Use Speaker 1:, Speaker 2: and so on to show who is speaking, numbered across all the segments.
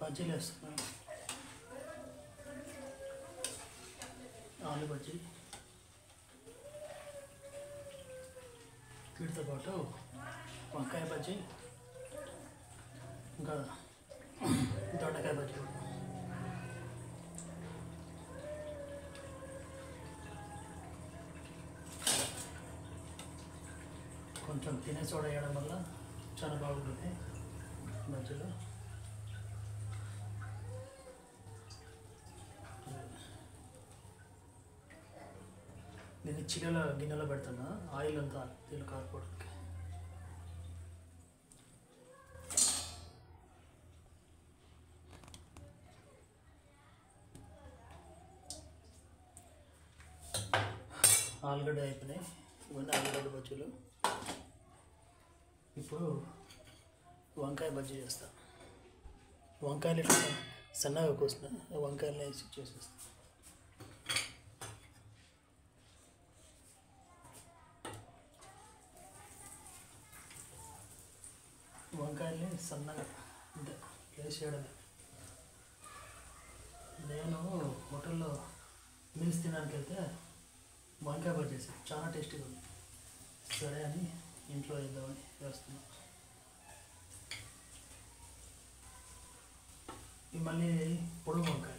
Speaker 1: బజ్జీలు వేస్తున్నాను. ఆలు బజ్జీ, వీటితో పాటు వంకాయ బజ్జీ, ఇంకా దొండకాయ బజ్జీ. కొంచెం తినే సోడా వేయడం వల్ల చాలా బాగుంటుంది బజ్జీలో. నేను చికెన్ గిన్నెలో పెడుతున్నా, ఆయిల్ అంతా దీనిలో కాకపోవడానికి. ఆలుగడ్డ అయిపోయినాయి, ఇవన్నీ ఆలుగడ్డ బజ్జీలు. ఇప్పుడు వంకాయ బజ్జీ చేస్తా. వంకాయలు ఇట్లా సన్నగా కోసిన వంకాయలు వేసి చేసేస్తా. వంకాయల్ని సన్నగా ఇంతే వేసి చేయడమే. నేను హోటల్లో మీల్స్ తినడానికి వెళ్తే వంకాయ బజ్జీ చేసి చాలా టేస్టీగా ఉంది. సరే అని ఇంట్లో వేద్దామని వేస్తున్నాం. ఇవి మళ్ళీ పొడుగు వంకాయ,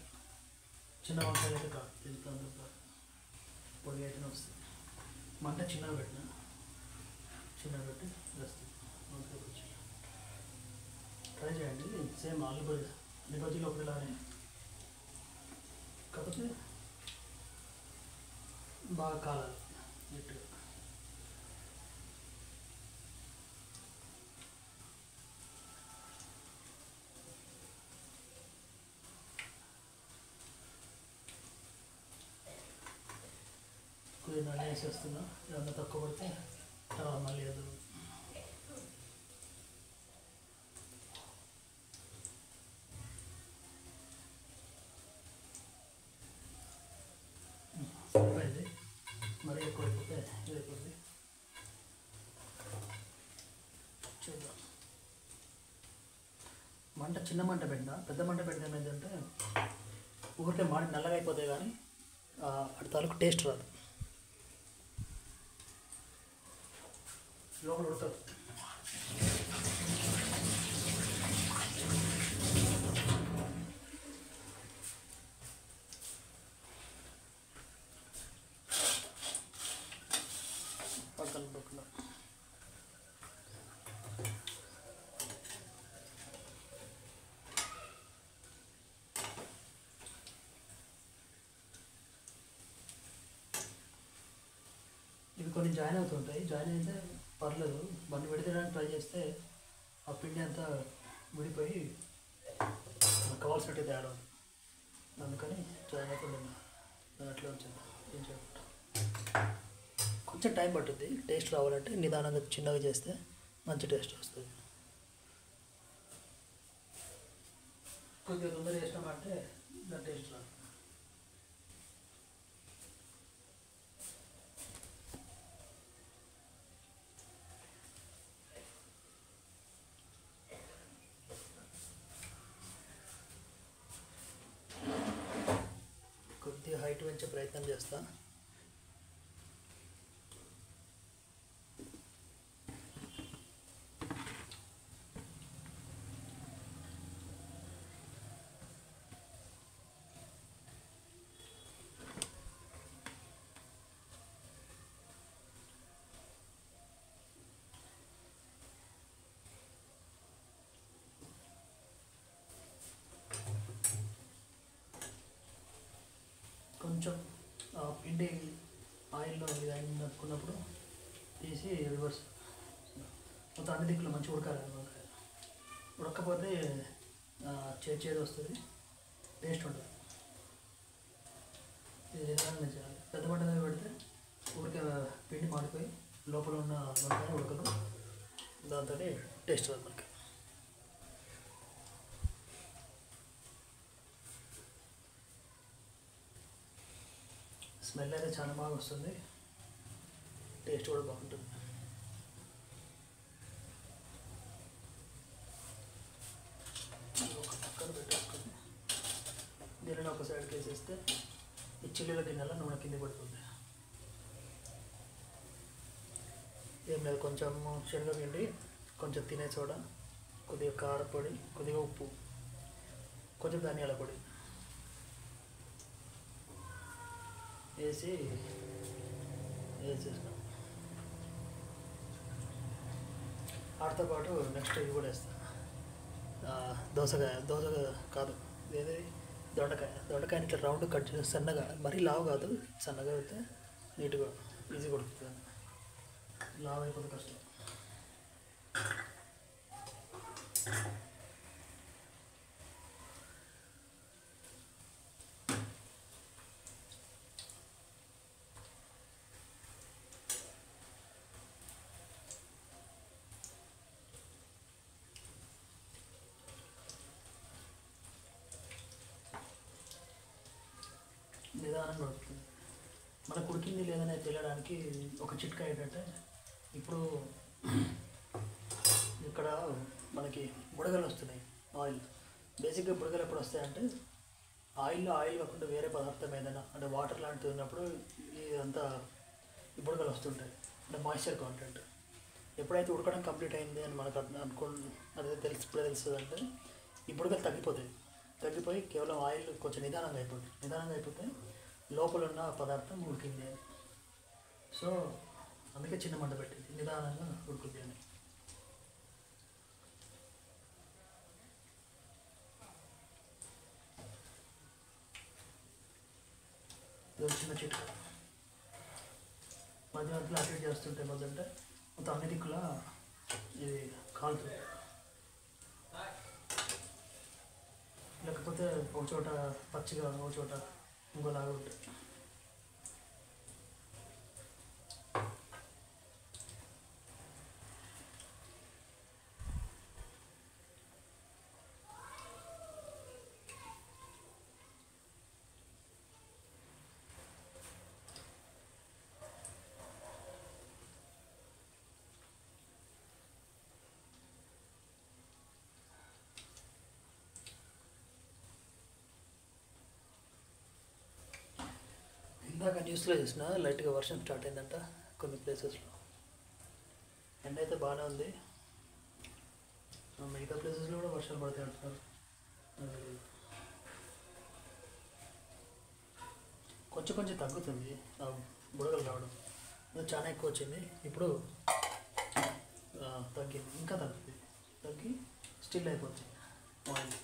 Speaker 1: చిన్న వంకాయలు అయితే కాదు, ఎంత కాదు, పొడిగా అయితేనే వస్తుంది. మంట చిన్నగా పెట్టిన, చిన్నగా పెట్టి వేస్తుంది వంకాయ బజ్జీ. ట్రై చేయండి, సేమ్ ఆలు బజ్జీ అన్ని బజ్జీలు ఒకటిలానే, కాకపోతే బాగా కాలాలి నీట్గా. కొద్దిగా నూనె వేసేస్తున్నా, ఏమన్నా తక్కువ పడితే తర్వాత మళ్ళీ అది సరిపోయింది. మరీ ఎక్కువ అయిపోతే ఇది అయిపోతుంది. చూద్దాం. మంట చిన్న మంట పెట్టినా, పెద్ద మంట పెడితే ఏమైందంటే ఊరికే మాడి నల్లగా అయిపోతాయి, కానీ అటు తాలూకు టేస్ట్ రాదు, లోపల ఉడతారు. పక్కన పక్కన ఇవి కొన్ని జాయిన్ అవుతుంటాయి. జాయిన్ అయితే పర్లేదు, బండి విడదీయడానికి ట్రై చేస్తే ఆ పిండి అంతా విడిపోయి కావాల్సినట్టు తేడా ఉంది. అందుకని జాయిన్ అవుతుంది, అట్లా వచ్చింది. ఏం చేయకుండా కొంచెం టైం పట్టుద్ది. టేస్ట్ రావాలంటే నిదానంగా చిన్నగా చేస్తే మంచి టేస్ట్ వస్తుంది. కొద్దిగా తొందరగా చేసినామంటే దాని టేస్ట్ రాదు. కొద్దిగా హైట్ పెంచే ప్రయత్నం చేస్తా. కొంచెం పిండి ఆయిల్లో ఇది నప్పుకున్నప్పుడు తీసి రివర్స్ మొత్తం అన్ని దిక్కులు మంచిగా ఉడకాలి. వంకాయ ఉడకపోతే చేదు వస్తుంది, టేస్ట్ ఉంటుంది. ఇది నిదానంగా చేయాలి. పెద్ద మంట మీద పెడితే ఊరికే పిండి మాడిపోయి లోపల ఉన్న వంకాయ ఉడకదు, దాంతో టేస్ట్ రాదు మనకి. స్మెల్ అయితే చాలా బాగా వస్తుంది, టేస్ట్ కూడా బాగుంటుంది. ఒక పక్కన పెట్టు. వేసేస్తే ఈ చిల్లుల గిన్నెలో నూనె కింద పడుతుంది. ఏం లేదు, కొంచెం శనగపిండి, కొంచెం తినే సోడా, కొద్దిగా కారపొడి, కొద్దిగా ఉప్పు, కొంచెం ధనియాల పొడి వేసేసినాం. వాటితో పాటు నెక్స్ట్ ఇది కూడా వేస్తాను, దోసకాయ కాదు, ఏది దొండకాయని ఇట్లా రౌండ్ కట్ చేసి సన్నగా, మరీ లావు కాదు, సన్నగా అయితే నీట్గా ఈజీ కొడుతుంది. లావు అయిపోతే కష్టం. నిదానంగా ఉడుకుతుంది. మనకు ఉడికింది లేదని తెలియడానికి ఒక చిట్కా ఏంటంటే, ఇప్పుడు ఇక్కడ మనకి బుడగలు వస్తున్నాయి. ఆయిల్ బేసిక్గా బుడగలు ఎప్పుడు వస్తాయంటే, ఆయిల్ కాకుండా వేరే పదార్థం ఏదైనా అంటే వాటర్ లాంటిది ఉన్నప్పుడు ఇదంతా ఈ బుడగలు వస్తుంటాయి. అంటే మాయిశ్చర్ కాంటెంట్ ఎప్పుడైతే ఉడకడం కంప్లీట్ అయింది అని మనకు అదే ఇప్పుడే తెలుస్తుంది అంటే ఈ బుడగలు తగ్గిపోయి కేవలం ఆయిల్ కొంచెం నిదానంగా అయిపోతే లోపల ఉన్న పదార్థం ఉడికింది అని. సో అందుకే చిన్న మంట పెట్టింది, నిదానంగా ఉడుకుద్ది అని. ఇది చిన్న చిట్కా, మధ్య మధ్యలో అటు ఇటు చేస్తుంటే మొదలంటే మొత్తం అన్ని దిక్కులా ఇది కాలుతుంది. లేకపోతే ఒక చోట పచ్చిగా, ఒక చోట ఇంకోలాగా ఉంటుంది. ఇందాక న్యూస్లో చూసిన లైట్గా వర్షం స్టార్ట్ అయిందంట కొన్ని ప్లేసెస్లో. ఎండ అయితే బాగానే ఉంది, మిగతా ప్లేసెస్లో కూడా వర్షాలు పడతాయి అంటున్నారు. కొంచెం తగ్గుతుంది బుడగలు రావడం, చాలా ఎక్కువ వచ్చింది. ఇప్పుడు తగ్గింది, ఇంకా తగ్గి స్టిల్ అయిపోతుంది ఆయిల్.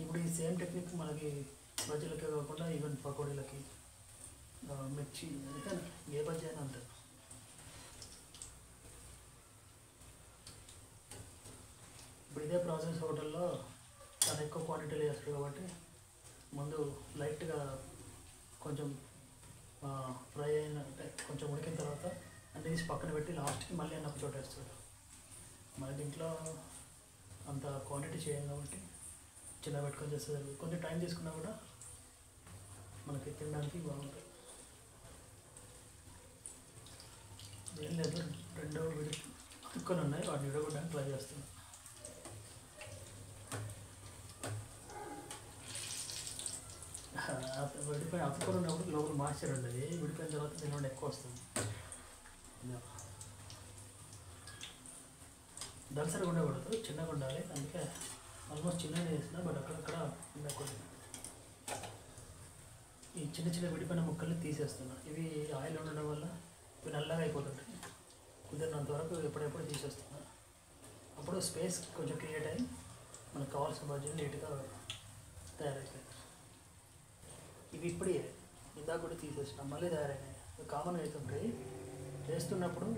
Speaker 1: ఇప్పుడు ఈ సేమ్ టెక్నిక్ మనకి బజ్జీలకే కాకుండా ఈవెన్ పకోడీలకి, మిర్చి, అయితే ఏ బజ్జీ అయినా అంతే. ఇప్పుడు ఇదే ప్రాసెస్ హోటల్లో చాలా ఎక్కువ క్వాంటిటీలో చేస్తారు కాబట్టి ముందు లైట్గా కొంచెం ఫ్రై అయిన అంటే కొంచెం ఉడికిన తర్వాత అన్ని తీసి పక్కన పెట్టి లాస్ట్కి మళ్ళీ అన్న ఒక చోట వేస్తారు. మన దీంట్లో అంత క్వాంటిటీ చేయం కాబట్టి చిన్న పెట్టుకొని చేస్తుంది. కొంచెం టైం తీసుకున్నా కూడా మనకి తినడానికి బాగుంటుంది. ఏం లేదు, 2 అతుక్కొని ఉన్నాయి, వాటిని విడగొట్టడానికి ట్రై చేస్తున్నాను. విడిపోయి అతుక్కొని ఉన్నప్పుడు లోపల మాయిశ్చర్ ఉండదు, విడిపోయిన తర్వాత దీని ఎక్కువ వస్తుంది. దళసరిగా ఉండకూడదు, చిన్నగా ఉండాలి. అందుకే ఆల్మోస్ట్ చిన్నగా చేసిన, బట్ అక్కడక్కడ ఉండకూడదు. ఈ చిన్న విడిపోయిన ముక్కల్ని తీసేస్తున్నా. ఇవి ఆయిల్ ఉండడం వల్ల ఇవి నల్లగా అయిపోతుంటాయి. కుదిరినంత వరకు ఎప్పుడెప్పుడు తీసేస్తున్నా. అప్పుడు స్పేస్ కొంచెం క్రియేట్ అయ్యి మనకు కావాల్సిన బజ్జీలు నీట్గా తయారైపోయాయి. ఇవి ఇప్పుడే ఇందాక కూడా తీసేసిన, మళ్ళీ తయారైనాయి. కామన్ అవుతుంటాయి, వేస్తున్నప్పుడు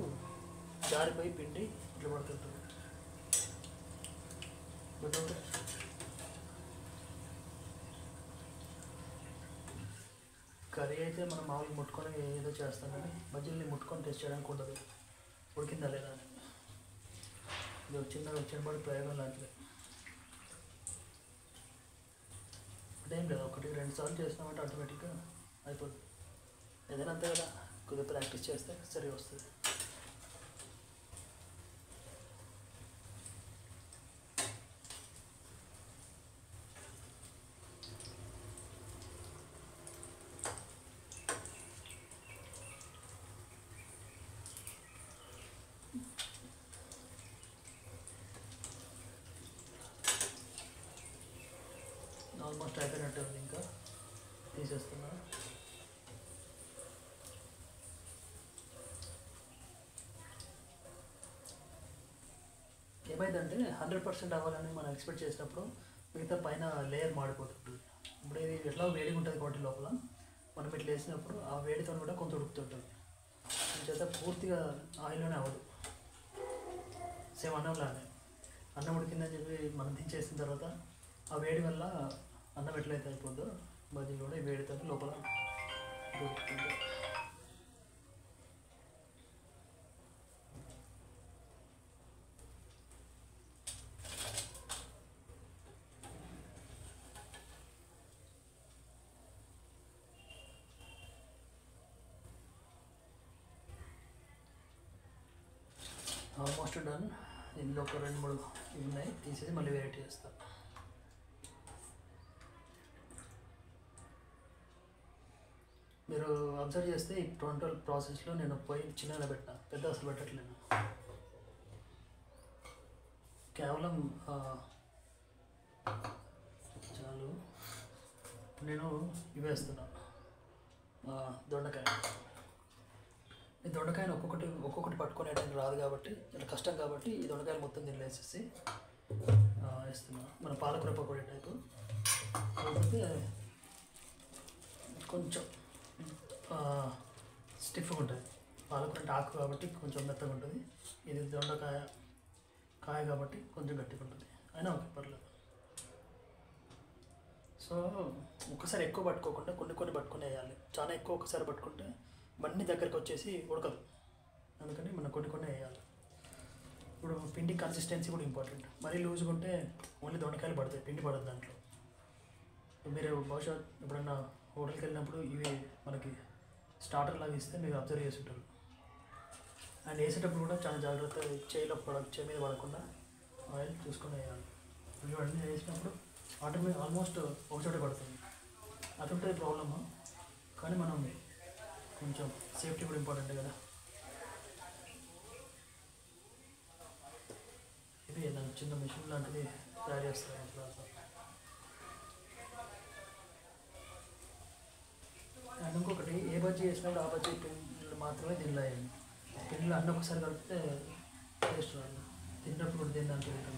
Speaker 1: జారిపోయి పిండి ఇట్లా పడుతుంటుంది. కర్రీ అయితే మనం మామూలుగా ముట్టుకొని ఏదో చేస్తాం, కానీ బజ్జీల్ని ముట్టుకొని టెస్ట్ చేయడానికి ఉండదు, ఉడికిందా లేదా అని. ఇది చిన్నపాటి ప్రయోగం లాంటిది. అదేం లేదు, 1-2 సార్లు చేసినామంటే ఆటోమేటిక్గా అయిపోతుంది. ఏదైనా అంతే కదా, కొద్దిగా ప్రాక్టీస్ చేస్తే సరిగా వస్తుంది. ఆల్మోస్ట్ అయిపోయినట్టే ఉంది, ఇంకా తీసేస్తున్నా. ఏమైందంటే 100% అవ్వాలని మనం ఎక్స్పెక్ట్ చేసినప్పుడు మిగతా పైన లేయర్ మాడిపోతుంటుంది. ఇప్పుడు ఇది ఎట్లా వేడిగా ఉంటుంది కాబట్టి లోపల మనం ఇట్లా వేసినప్పుడు ఆ వేడితో కూడా కొంత ఉడుకుతుంటుంది. చేత పూర్తిగా ఆయిల్లోనే అవ్వదు. సేమ్ అన్నంలానే అన్నం ఉడికిందని చెప్పి మనం దించేసిన తర్వాత ఆ వేడి వల్ల అన్నం ఎట్లయితే అయిపోద్దో బజ్జీలు కూడా ఈ వేడితో లోపల ఉడుకుతుంటాయి. Almost done. ఇందులో ఒక 2-3 ఉన్నాయి, తీసేసి మళ్ళీ వెరైటీ చేస్తాను. మీరు అబ్జర్వ్ చేస్తే ఈ టోటల్ ప్రాసెస్లో నేను పొయ్యి చిన్నగా పెట్టిన, పెద్ద అసలు పెట్టట్లేను. కేవలం చాలు. నేను ఇవి వేస్తున్నా, దొండకాయ. ఈ దొండకాయను ఒక్కొక్కటి పట్టుకునేటానికి రాదు కాబట్టి చాలా కష్టం కాబట్టి ఈ దొండకాయలు మొత్తం దీనిలో వేసేసి వేస్తున్నా. మన పాలకూర పకోడీ టైపు. కాకపోతే కొంచెం స్టిఫ్గా ఉంటుంది. పాలకూర అంటే ఆకు కాబట్టి కొంచెం మెత్తగా ఉంటుంది. ఇది దొండకాయ కాయ కాబట్టి కొంచెం గట్టిగా ఉంటుంది. అయినా ఓకే, పర్లేదు. సో ఒక్కసారి ఎక్కువ పట్టుకోకుండా కొన్ని పట్టుకుని వేయాలి. చాలా ఎక్కువ ఒకసారి పట్టుకుంటే ఇవన్నీ దగ్గరికి వచ్చేసి ఉడకదు. అందుకని మనం కొన్ని వేయాలి. ఇప్పుడు పిండి కన్సిస్టెన్సీ కూడా ఇంపార్టెంట్. మరీ లూజ్గా ఉంటే ఓన్లీ దొండకాయలు పడతాయి, పిండి పడదు దాంట్లో. మీరు బహుశా ఎప్పుడన్నా హోటల్కి వెళ్ళినప్పుడు ఇవి మనకి స్టార్టర్ లాగా ఇస్తే మీరు అబ్జర్వ్ చేసి ఉంటారు. అండ్ వేసేటప్పుడు కూడా చాలా జాగ్రత్త, చేయి మీద పడకుండా ఆయిల్ చూసుకొని వేయాలి. ఇవన్నీ వేసినప్పుడు ఆల్మోస్ట్ ఒకచోటే పడుతుంది. అది ఉంటుంది ప్రాబ్లమ్. కానీ మనం కొంచెం సేఫ్టీ కూడా ఇంపార్టెంట్ కదా. ఇది నాకు చిన్న మిషన్ లాంటిది తయారు చేస్తాను అట్లా. అండ్ ఇంకొకటి, ఏ బజ్జీ వేసినప్పుడు ఆ బజ్జీ పిండిలు మాత్రమే దీనిలో వేయండి. పిండిలో అన్నీ ఒకసారి కలిపితే టేస్ట్ రాదు. తిన్నప్పుడు కూడా దీన్ని దాంట్లో తింటాం.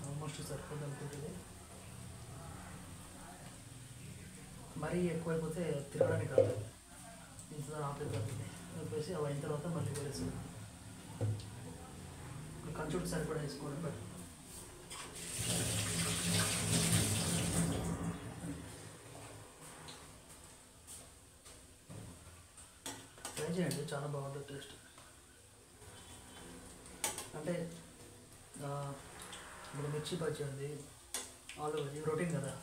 Speaker 1: ఆల్మోస్ట్ సరిపోతుంది అనుకుంటుంది. మరీ ఎక్కువైపోతే తిరగడానికి రాదు. ఇంత ఆపేది చెప్పేసి అవి అయిన తర్వాత మళ్ళీ వేసి కంచుడు సరిపడా వేసుకోవడం బెటర్. ట్రై చేయండి, చాలా బాగుంటుంది టేస్ట్. అంటే ఇప్పుడు మిర్చి బజ్జీ ఉంది, ఆలు బజ్జీ రొటీన్ కదా.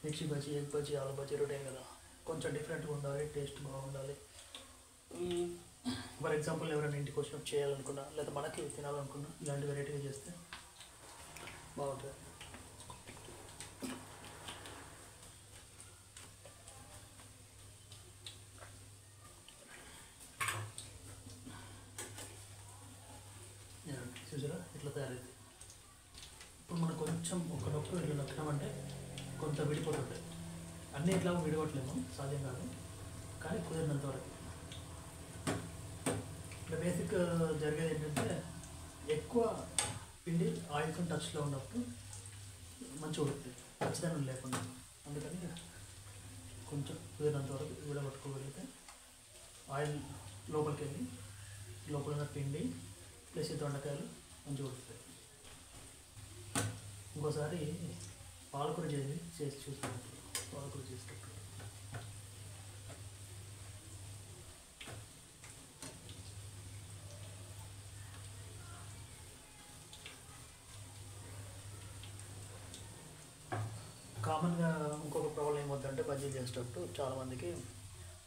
Speaker 1: మిర్చి బజ్జీ, ఎగ్ బజ్జీ, ఆలు బజ్జీ రొటీన్ కదా. కొంచెం డిఫరెంట్గా ఉండాలి, టేస్ట్ బాగుండాలి. ఫర్ ఎగ్జాంపుల్ ఎవరైనా ఇంటికి వచ్చినప్పుడు చేయాలనుకున్నా, లేదా మనకి తినాలనుకున్నా ఇలాంటి వెరైటీగా చేస్తే బాగుంటుంది. చూసారా ఇట్లా తయారైంది. ఇప్పుడు మనం కొంచెం ఒక నొక్కు ఇట్లా నొక్కినామంటే కొంత విడిపోతుంటాయి. అన్నీ ఇట్లా విడవట్లేము, సాధ్యం కాదు, కానీ కుదిరినంత వరకు. ఇక్కడ బేసిక్ జరిగేది ఏంటంటే ఎక్కువ పిండి ఆయిల్తో టచ్లో ఉన్నప్పుడు మంచిగా ఉడుకుతుంది, ఖచ్చితంగా లేకుండా. అందుకని కొంచెం కుదిరినంత వరకు విడగొట్టుకోగలిగితే ఆయిల్ లోపలికి వెళ్ళి లోపల ఉన్న పిండి ప్లస్ ఈ దొండకాయలు మంచిగా ఉడుకుతాయి. ఇంకోసారి పాలకూర చేసి చూసినప్పుడు, పాలకూర చేసేటప్పుడు కామన్గా ఇంకొక ప్రాబ్లం ఏమవుతుందంటే బజ్జీలు చేసేటప్పుడు చాలామందికి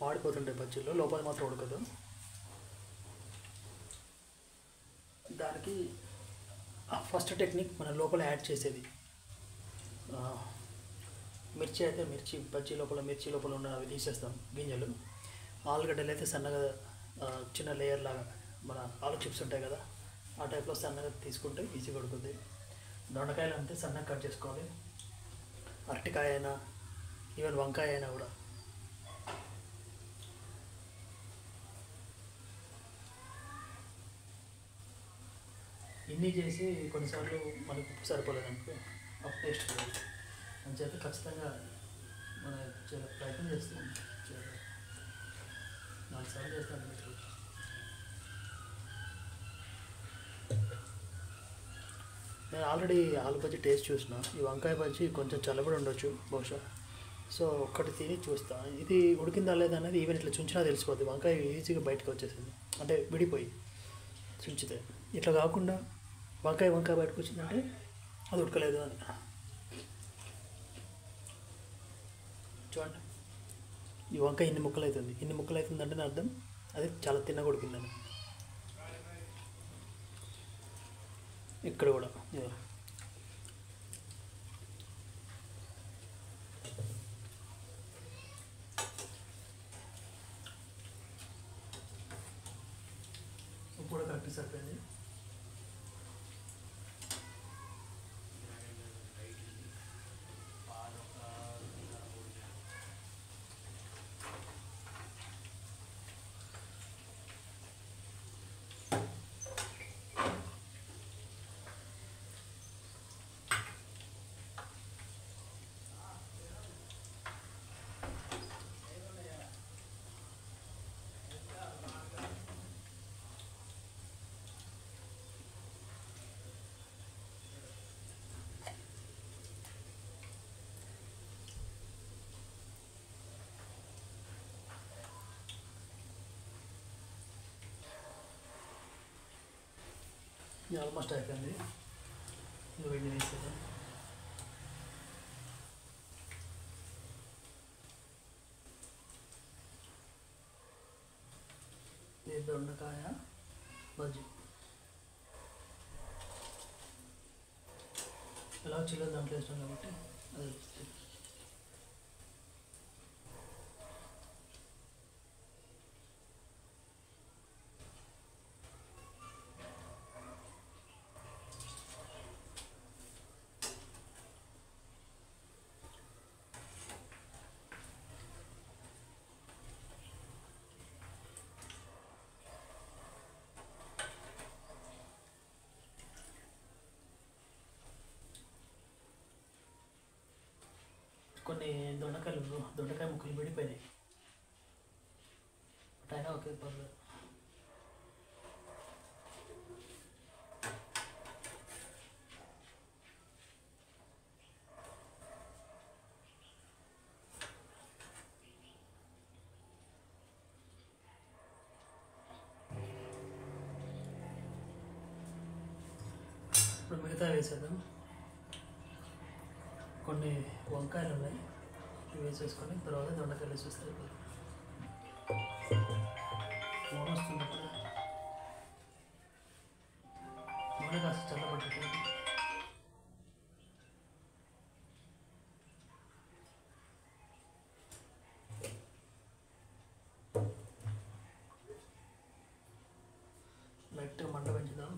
Speaker 1: మాడిపోతుంటాయి బజ్జీలు, లోపల మాత్రం ఉడకదు. దానికి ఫస్ట్ టెక్నిక్ మన లోపల యాడ్ చేసేది. మిర్చి అయితే బజ్జీ లోపల ఉన్న అవి తీసేస్తాం గింజలు. ఆలుగడ్డలు అయితే సన్నగా చిన్న లేయర్ లాగా మన ఆలు చిప్స్ ఉంటాయి కదా, ఆ టైప్లో సన్నగా తీసుకుంటే ఈజీగా ఉడుకుతుంది. దొండకాయలు అంతే సన్నగా కట్ చేసుకోవాలి. అరటికాయ అయినా ఈవెన్ వంకాయ అయినా కూడా. ఇన్ని చేసి కొన్నిసార్లు మనకు ఉప్పు సరిపోలేదు అనుకో అప్పుడు టేస్ట్ పోదు. అంచేత ఖచ్చితంగా మన ప్రయత్నం చేస్తాం. 4 సార్లు చేస్తాను మీరు. నేను ఆల్రెడీ ఆలు బజ్జీ టేస్ట్ చూసిన. ఈ వంకాయ బజ్జీ కొంచెం చల్లబడి ఉండొచ్చు బహుశా. సో ఒక్కటి తిని చూస్తా, ఇది ఉడికిందా లేదా అనేది ఈవెన్ ఇట్లా చుంచినా తెలిసిపోద్ది. వంకాయ ఈజీగా బయటకు వచ్చేసింది, అంటే విడిపోయి చుంచితే. ఇట్లా కాకుండా వంకాయ బయటకు వచ్చిందంటే అది ఉడకలేదు అని. చూడండి, ఈ వంకాయ ఇన్ని ముక్కలు అవుతుందంటే నా అర్థం అది చాలా తిన్నగా ఉడికిందని. ఇక్కడ కూడా ఉప్పు కూడా కరెక్ట్ సరిపోయింది. ఇది ఆల్మోస్ట్ అయిపోయింది. ఇంకా వెండి వేసేద్దాం. ఇది దొండకాయ బజ్జీ. ఎలా చిల్లర దాంట్లో వేస్తాం కాబట్టి అది వస్తుంది. కొన్ని దొండకాయ ముక్కలు విడిపోయినాయి, బట్ అయినా ఓకే పర్లేదు. ఇప్పుడు మిగతా వేసేద్దాం. కొన్ని వంకాయలు ఉన్నాయి, ఇవి వేసేసుకొని తర్వాత దొండకాయలు వేసేస్తే నూనె వస్తుంది. నూనె కాస్త చల్లబట్టేది. లైట్గా మంట పెంచుదాం.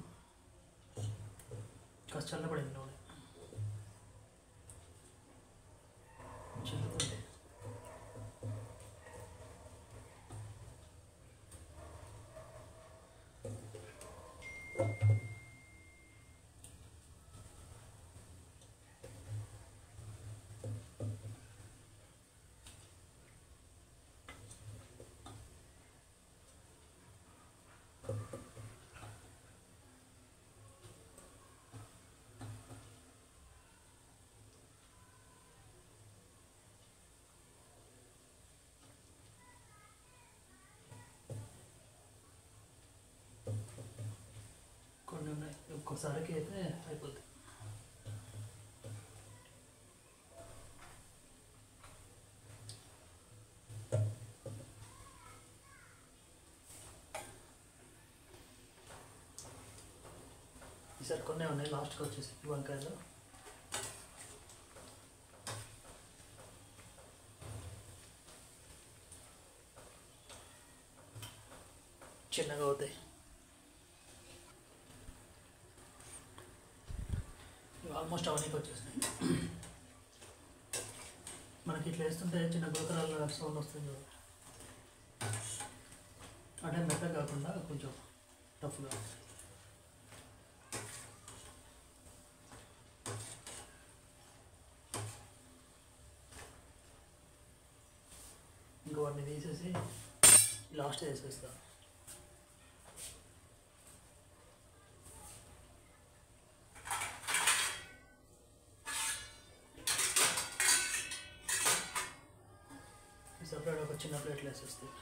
Speaker 1: కాస్త చల్లబడింది నూనె. చిల్లుతుంది. కొన్ని ఉన్నాయి, ఒక్కోసారికి అయితే అయిపోతుంది. ఈసారి కొన్ని ఉన్నాయి, లాస్ట్కి వచ్చేసి వంకాయలు. చిన్నగా అవుతాయి. ఆల్మోస్ట్ అవన్నీ వచ్చేసినాయి. మనకి ఇట్లా వేస్తుంటే చిన్న గులకరాల సౌండ్ వస్తుంది చూడు, అంటే మెత్తగా కాకుండా కొంచెం టఫ్గా. ఇంకా వాటిని తీసేసి లాస్ట్ వేసేస్తా. సపరేట్ ఒక చిన్న ప్లేట్లు వేసేస్తాయి.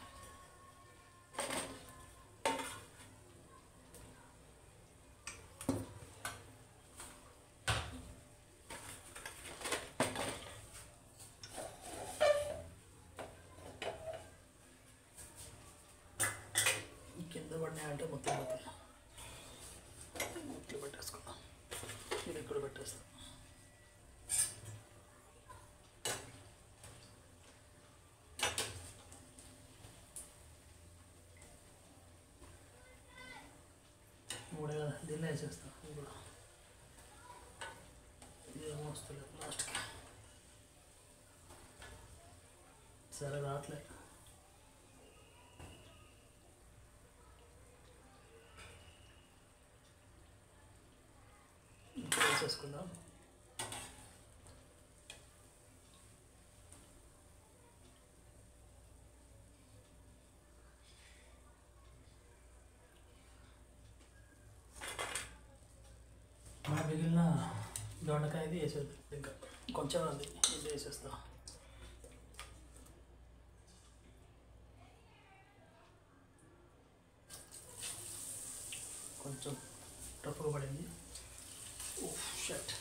Speaker 1: కింద పడినాయి అంటే మొత్తం పోతాయి. ఇట్లా పెట్టేసుకుందాం, ఇది ఇక్కడ పెట్టేస్తాం. మూడే కదా, దీన్ని వేసేస్తాం. ఇప్పుడు ఇదేమో వస్తలేదు లాస్ట్కి, సరే రావట్లేదు. వేసేసుకుందాం. మన మిగిలిన దొండకాయది వేసేది ఇంకా కొంచెం ఉంది, ఇది వేసేస్తా. కొంచెం టఫ్గా పడింది. Oh shut.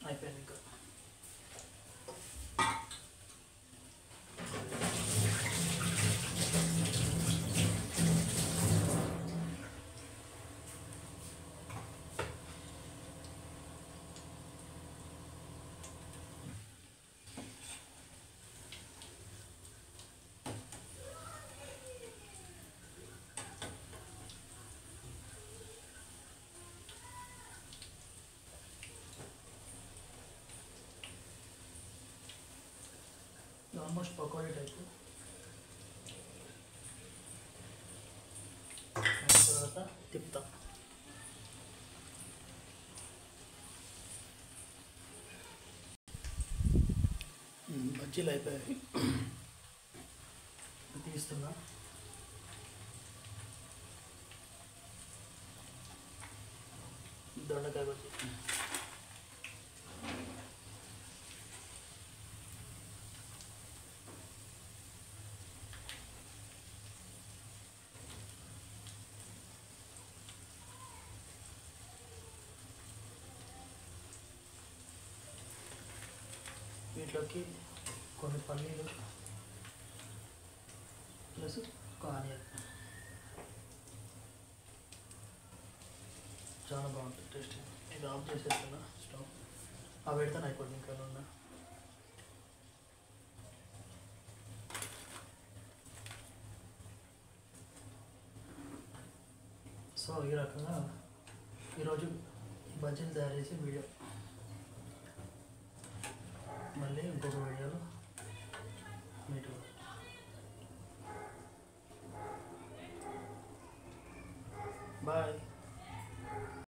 Speaker 1: అయిపోయింది ఇంకా. Almost pakodi type. తర్వాత తిప్పుతాం. బజ్జీలు అయిపోయాయి, తీస్తున్నా. దొండకాయ బజ్జీ. వీటిలోకి కొన్ని పల్లీలు ప్లస్ ఒక ఆనియన్, చాలా బాగుంటుంది టేస్ట్. ఇది ఆఫ్ చేసేస్తున్నా స్టవ్, అవి పెడతాను అయిపోతుంది ఇంకా ఉన్నా. సో ఈ రకంగా ఈరోజు బజ్జీలు తయారు చేసి వీడియో, మళ్ళీ ఇంకొక వీడియోలో మీట్. బాయ్.